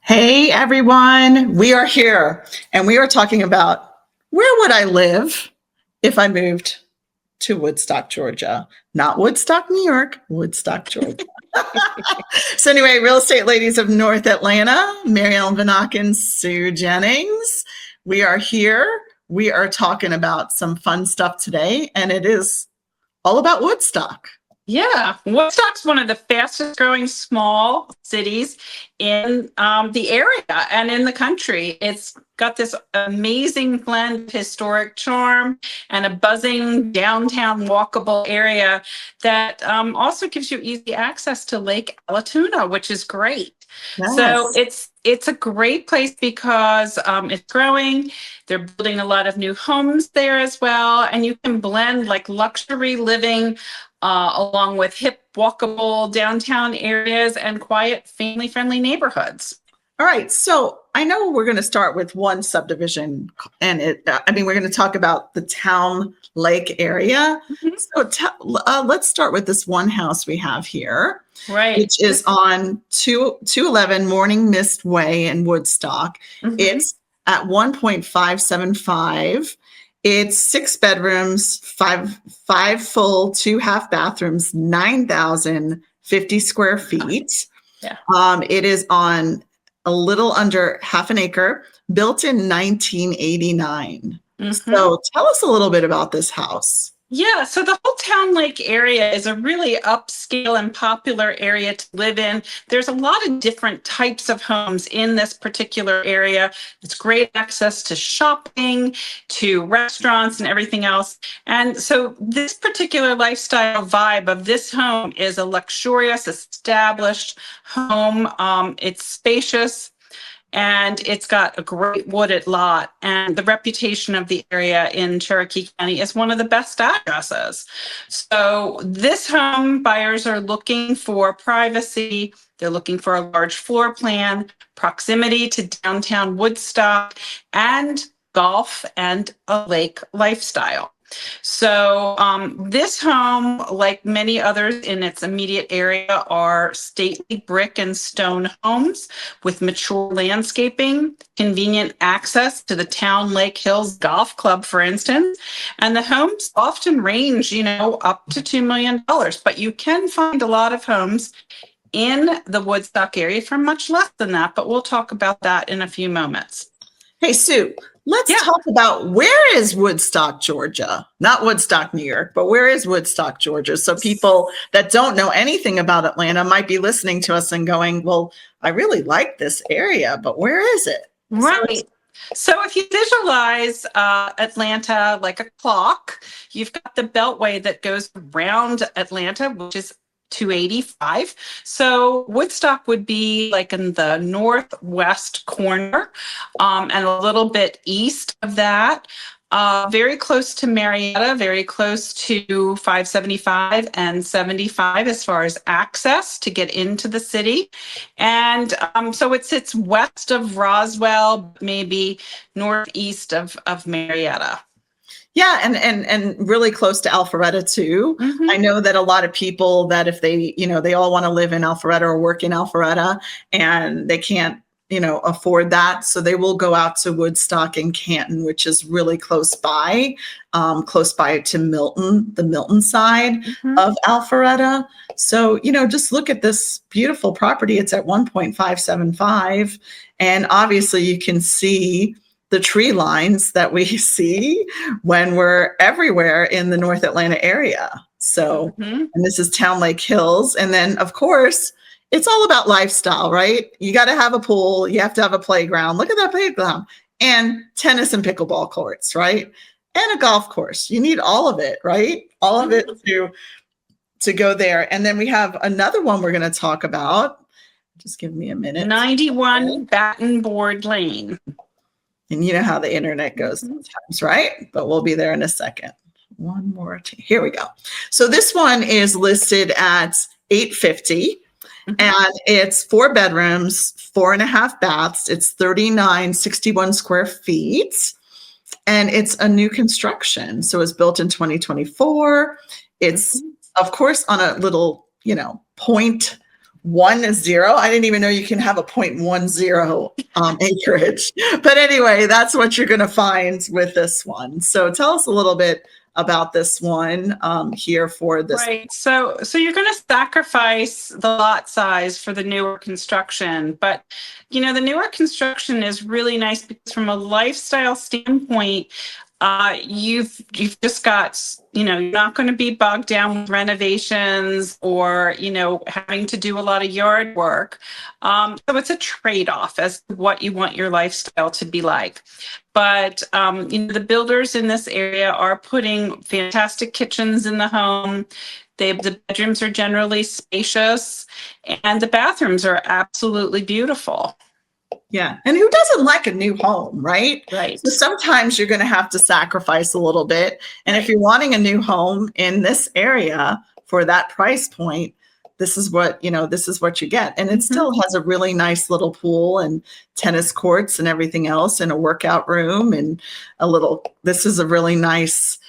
Hey everyone, we are here and we are talking about where would I live if I moved to Woodstock, Georgia. Not Woodstock, New York, Woodstock, Georgia. So anyway, real estate ladies of North Atlanta, Mary Ellen Vanack and Sue Jennings. We are here. We are talking about some fun stuff today, and it is all about Woodstock. Yeah, Woodstock's one of the fastest growing small cities in the area and in the country. It's got this amazing blend of historic charm and a buzzing downtown walkable area that also gives you easy access to Lake Allatoona, which is great. Yes. So it's a great place because it's growing. They're building a lot of new homes there as well, and you can blend like luxury living along with hip, walkable downtown areas and quiet, family-friendly neighborhoods. All right, so I know we're going to start with one subdivision, and we're going to talk about the Town Lake area. Mm-hmm. So let's start with this one house we have here, right, which is on 211 Morning Mist Way in Woodstock. Mm-hmm. It's at 1.575. It's 6 bedrooms, five full, 2 half bathrooms, 9,050 square feet. Yeah. It is on a little under half an acre, built in 1989. Mm-hmm. So tell us a little bit about this house. Yeah, so the whole Town Lake area is a really upscale and popular area to live in. There's a lot of different types of homes in this particular area. It's great access to shopping, to restaurants and everything else. And so this particular lifestyle vibe of this home is a luxurious, established home. It's spacious. And it's got a great wooded lot, and the reputation of the area in Cherokee County is one of the best addresses. So this home, buyers are looking for privacy. They're looking for a large floor plan, proximity to downtown Woodstock, and golf and a lake lifestyle. So this home, like many others in its immediate area, are stately brick and stone homes with mature landscaping, convenient access to the Town Lake Hills Golf Club, for instance. And the homes often range, up to $2 million, but you can find a lot of homes in the Woodstock area for much less than that, but we'll talk about that in a few moments. Hey, Sue, let's talk about where is Woodstock, Georgia? Not Woodstock, New York, but where is Woodstock, Georgia? So people that don't know anything about Atlanta might be listening to us and going, well, I really like this area, but where is it? Right. So if you visualize Atlanta like a clock, you've got the beltway that goes around Atlanta, which is 285. So Woodstock would be like in the northwest corner and a little bit east of that. Very close to Marietta, very close to 575 and 75 as far as access to get into the city. And so it sits west of Roswell, maybe northeast of Marietta. Yeah, and really close to Alpharetta too. Mm-hmm. I know that a lot of people that if they, they all want to live in Alpharetta or work in Alpharetta and they can't, afford that. So they will go out to Woodstock and Canton, which is really close by to Milton, the Milton side of Alpharetta. So, just look at this beautiful property. It's at 1.575. And obviously you can see the tree lines that we see when we're everywhere in the North Atlanta area. So, and this is Town Lake Hills. And then of course, it's all about lifestyle, right? You got to have a pool. You have to have a playground. Look at that playground and tennis and pickleball courts, right? And a golf course. You need all of it, right? All of it to go there. And then we have another one we're going to talk about. Just give me a minute. 91 Baton Board Lane. And you know how the internet goes sometimes, right? But we'll be there in a second. One more. Here we go. So this one is listed at $850. And it's 4 bedrooms, 4.5 baths. It's 3,961 square feet. And it's a new construction. So it's built in 2024. It's, of course, on a little, point 0.10. I didn't even know you can have a 0.10 acreage. But anyway, that's what you're going to find with this one. So tell us a little bit about this one here for this. Right. So you're going to sacrifice the lot size for the newer construction, but the newer construction is really nice because from a lifestyle standpoint, you've just got, you're not going to be bogged down with renovations or, having to do a lot of yard work. So it's a trade-off as to what you want your lifestyle to be like. But, the builders in this area are putting fantastic kitchens in the home. The bedrooms are generally spacious and the bathrooms are absolutely beautiful. Yeah. And who doesn't like a new home, right? Right. So sometimes you're going to have to sacrifice a little bit. And if you're wanting a new home in this area for that price point, this is what you get. And it still has a really nice little pool and tennis courts and everything else and a workout room and this is a really nice,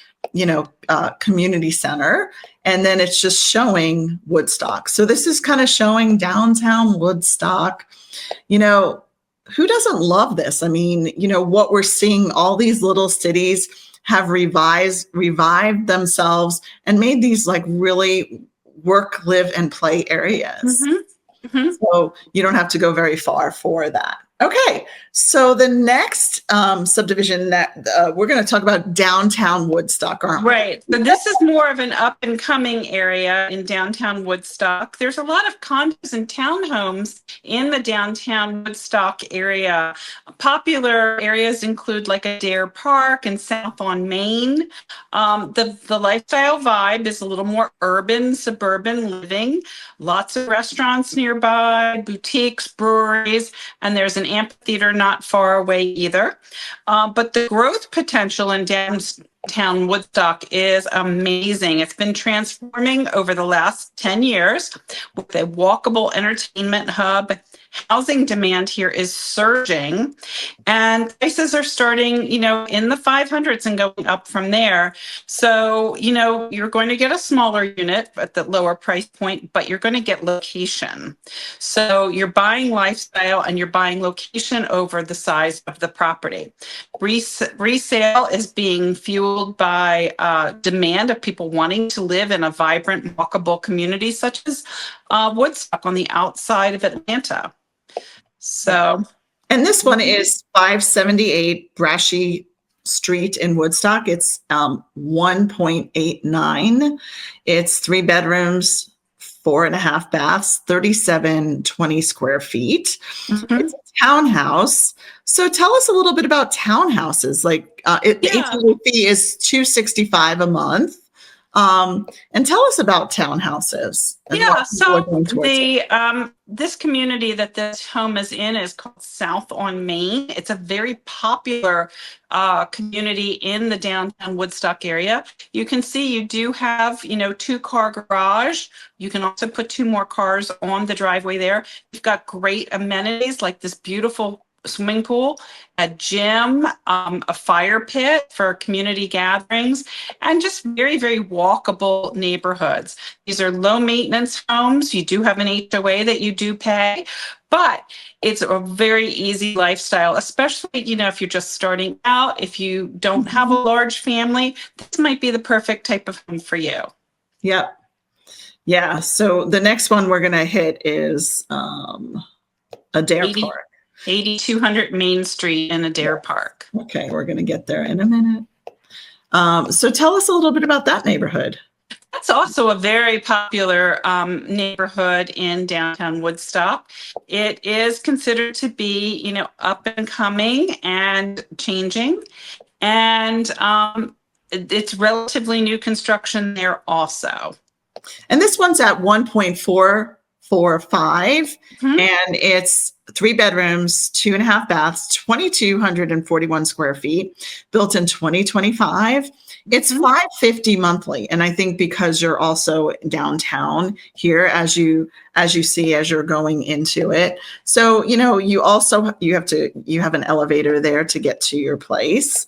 community center. And then it's just showing Woodstock. So this is kind of showing downtown Woodstock. Who doesn't love this? I mean, what we're seeing, all these little cities have revived themselves and made these like really work, live, and play areas. So you don't have to go very far for that. Okay, so the next subdivision that we're going to talk about downtown Woodstock, aren't we? Right. So this is more of an up and coming area in downtown Woodstock. There's a lot of condos and townhomes in the downtown Woodstock area. Popular areas include like Adair Park and South on Main. The lifestyle vibe is a little more urban, suburban living. Lots of restaurants nearby, boutiques, breweries, and there's an amphitheater not far away either. But the growth potential in downtown Woodstock is amazing. It's been transforming over the last 10 years with a walkable entertainment hub. Housing demand here is surging and prices are starting, in the 500s and going up from there. So, you're going to get a smaller unit at the lower price point, but you're going to get location. So you're buying lifestyle and you're buying location over the size of the property. Resale is being fueled by demand of people wanting to live in a vibrant, walkable community such as Woodstock on the outside of Atlanta. So, and this one is 578 Bradshaw Street in Woodstock. It's 1.89. It's 3 bedrooms, 4.5 baths, 3,720 square feet. It's a townhouse. So tell us a little bit about townhouses. Like the HOA fee is $265 a month. And tell us about townhouses. So this community that this home is in is called South on Main. It's a very popular community in the downtown Woodstock area. You can see you do have, 2-car garage. You can also put 2 more cars on the driveway there. You've got great amenities like this beautiful swimming pool, a gym, a fire pit for community gatherings, and just very, very walkable neighborhoods. These are low maintenance homes. You do have an HOA that you do pay, but it's a very easy lifestyle, especially, if you're just starting out, if you don't have a large family, this might be the perfect type of home for you. Yep. Yeah. So the next one we're going to hit is Adair Park. 8200 Main Street in Adair Park. Okay, we're going to get there in a minute. So tell us a little bit about that neighborhood. That's also a very popular neighborhood in downtown Woodstock. It is considered to be, up and coming and changing. And it's relatively new construction there also. And this one's at 1.445 and it's 3 bedrooms, 2.5 baths, 2,241 square feet, built in 2025. It's $550 monthly. And I think because you're also downtown here, as you see, as you're going into it. So, you have an elevator there to get to your place.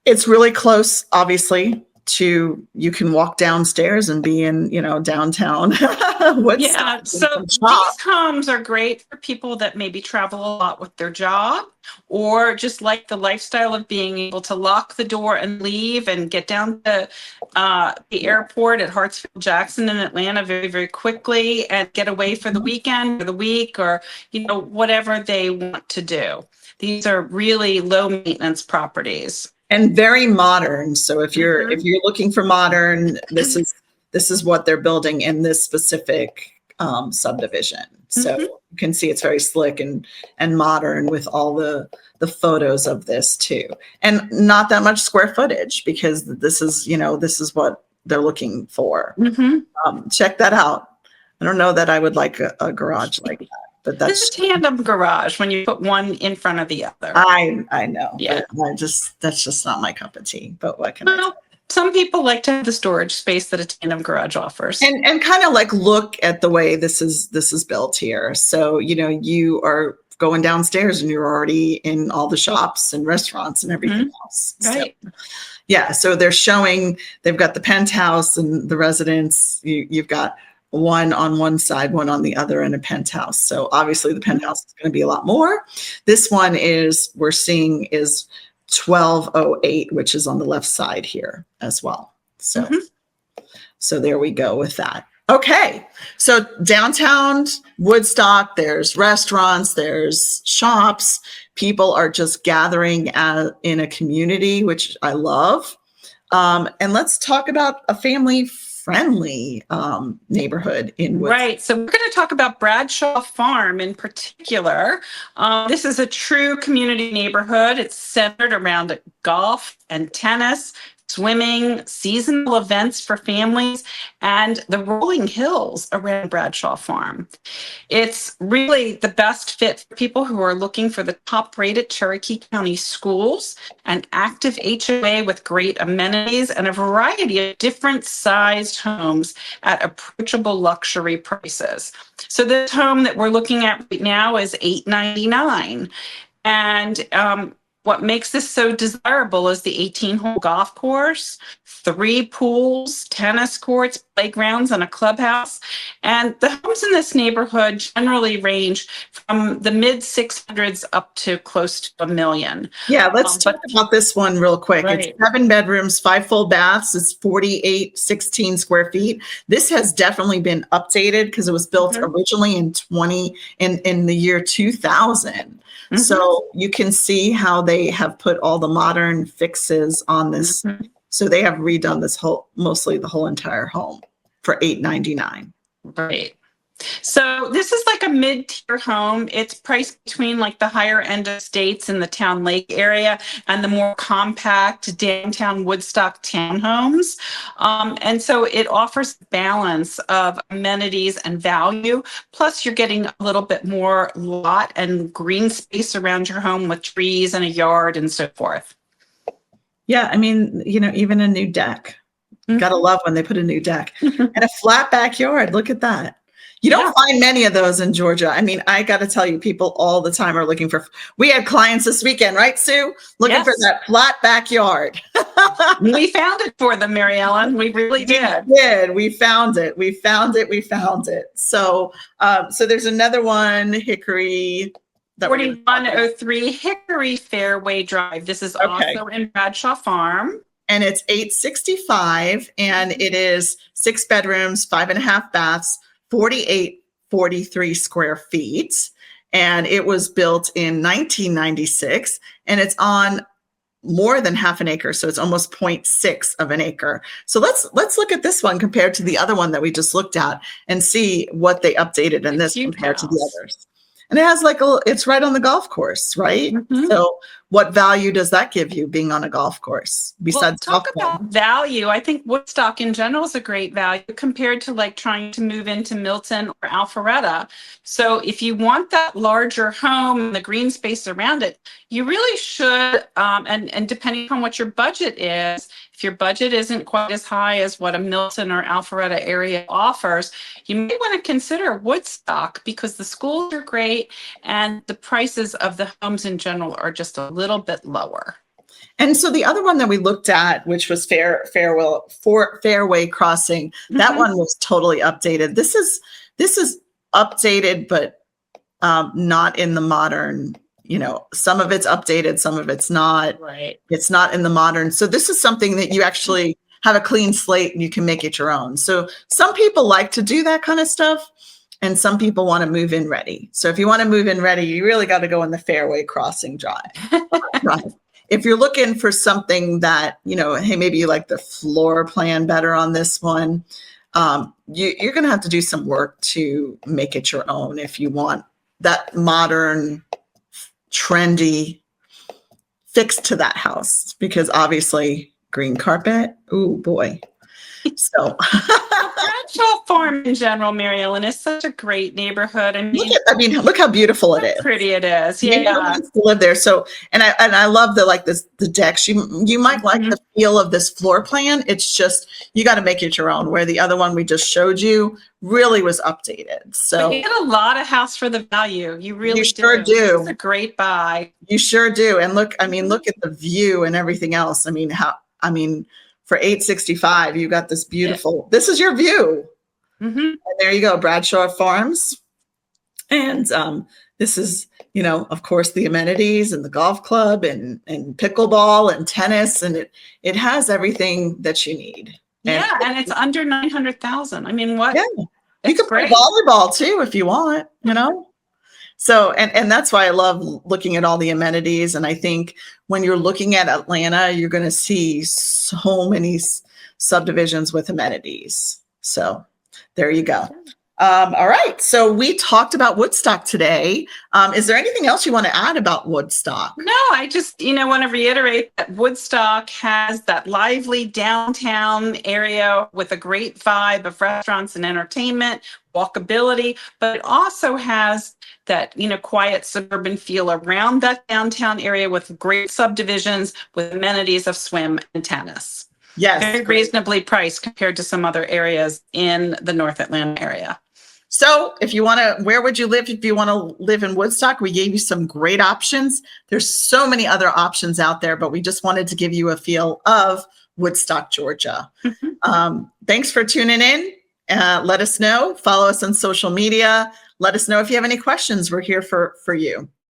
It's really close, obviously, to you can walk downstairs and be in, downtown Woodstock. Yeah, so these homes are great for people that maybe travel a lot with their job, or just like the lifestyle of being able to lock the door and leave and get down to the airport at Hartsfield-Jackson in Atlanta very, very quickly and get away for the weekend or the week, or whatever they want to do. These are really low maintenance properties. And very modern. So if you're looking for modern, this is what they're building in this specific subdivision. So you can see it's very slick and modern with all the photos of this too, and not that much square footage, because this is what they're looking for. Check that out. I don't know that I would like a garage like that. But that's a tandem garage when you put one in front of the other. I know. Yeah. But that's just not my cup of tea. But what can I do? Some people like to have the storage space that a tandem garage offers. And kind of like look at the way this is built here. So, you are going downstairs and you're already in all the shops and restaurants and everything else. Right. So, yeah. So they've got the penthouse and the residence. You've got one on one side, one on the other, and a penthouse. So obviously the penthouse is going to be a lot more. This one we're seeing is 1208, which is on the left side here as well. So, so there we go with that. Okay. So downtown Woodstock, there's restaurants, there's shops. People are just gathering in a community, which I love. And let's talk about a family-friendly neighborhood in Woodstock. Right. So we're going to talk about Bradshaw Farm in particular. This is a true community neighborhood. It's centered around golf and tennis, swimming, seasonal events for families, and the rolling hills around Bradshaw Farm. It's really the best fit for people who are looking for the top-rated Cherokee County schools, an active HOA with great amenities, and a variety of different sized homes at approachable luxury prices. So this home that we're looking at right now is $899. And what makes this so desirable is the 18-hole golf course, 3 pools, tennis courts, playgrounds, and a clubhouse. And the homes in this neighborhood generally range from the mid 600s up to close to $1 million. Yeah, let's talk about this one real quick. Right. It's 7 bedrooms, 5 full baths. It's 4,816 square feet. This has definitely been updated because it was built originally in the year 2000. So you can see how they have put all the modern fixes on this. So they have redone this mostly the whole entire home for $899. Right. So this is like a mid-tier home. It's priced between like the higher end estates in the Town Lake area and the more compact downtown Woodstock townhomes. And so it offers balance of amenities and value. Plus you're getting a little bit more lot and green space around your home with trees and a yard and so forth. Yeah. I mean, even a new deck. Gotta love when they put a new deck and a flat backyard. Look at that. You don't find many of those in Georgia. I mean, I got to tell you, people all the time are looking for, we had clients this weekend, right, Sue? Looking for that flat backyard. We found it for them, Mary Ellen. We really did. We found it. So, so there's another one, Hickory. 4103 Hickory Fairway Drive. This is also in Bradshaw Farm. And it's $865, and it is 6 bedrooms, 5.5 baths, 4,843 square feet. And it was built in 1996, and it's on more than half an acre. So it's almost 0.6 of an acre. So let's look at this one compared to the other one that we just looked at and see what they updated in this compared to the others. And it has it's right on the golf course, right? So what value does that give you being on a golf course besides talk about value? I think Woodstock in general is a great value compared to like trying to move into Milton or Alpharetta. So if you want that larger home and the green space around it, you really should, and depending on what your budget is, if your budget isn't quite as high as what a Milton or Alpharetta area offers, you may want to consider Woodstock because the schools are great and the prices of the homes in general are just a little bit lower. And so the other one that we looked at, which was Fairway Crossing, that one was totally updated. This is updated, but not in the modern. Some of it's updated, some of it's not. Right. It's not in the modern. So this is something that you actually have a clean slate and you can make it your own. So some people like to do that kind of stuff, and some people want to move in ready. So if you want to move in ready, you really got to go in the Fairway Crossing drive. If you're looking for something that, hey, maybe you like the floor plan better on this one, you're going to have to do some work to make it your own if you want that modern, trendy fix to that house, because obviously green carpet, oh boy. So Bradshaw Farm in general, Mary Ellen, is such a great neighborhood. Look how beautiful it is. Pretty it is. Yeah. Yeah. Wants to live there. So, and I love the decks. You might like the feel of this floor plan. It's just, you got to make it your own, where the other one we just showed you really was updated. So but you get a lot of house for the value. You really sure do. It's a great buy. You sure do. And look at the view and everything else. For $865, you got this beautiful, this is your view. And there you go, Bradshaw Farms. And this is, of course, the amenities and the golf club and pickleball and tennis. And it has everything that you need. And it's under 900,000. What? Yeah. You can play volleyball too if you want, So, and that's why I love looking at all the amenities. And I think when you're looking at Atlanta, you're going to see so many subdivisions with amenities. So there you go. All right. So we talked about Woodstock today. Is there anything else you want to add about Woodstock? No, I just, want to reiterate that Woodstock has that lively downtown area with a great vibe of restaurants and entertainment, walkability, but it also has that, quiet suburban feel around that downtown area with great subdivisions with amenities of swim and tennis. Yes. Very reasonably priced compared to some other areas in the North Atlanta area. So if you want to, where would you live if you want to live in Woodstock? We gave you some great options. There's so many other options out there, but we just wanted to give you a feel of Woodstock, Georgia. Thanks for tuning in. Let us know. Follow us on social media. Let us know if you have any questions. We're here for you.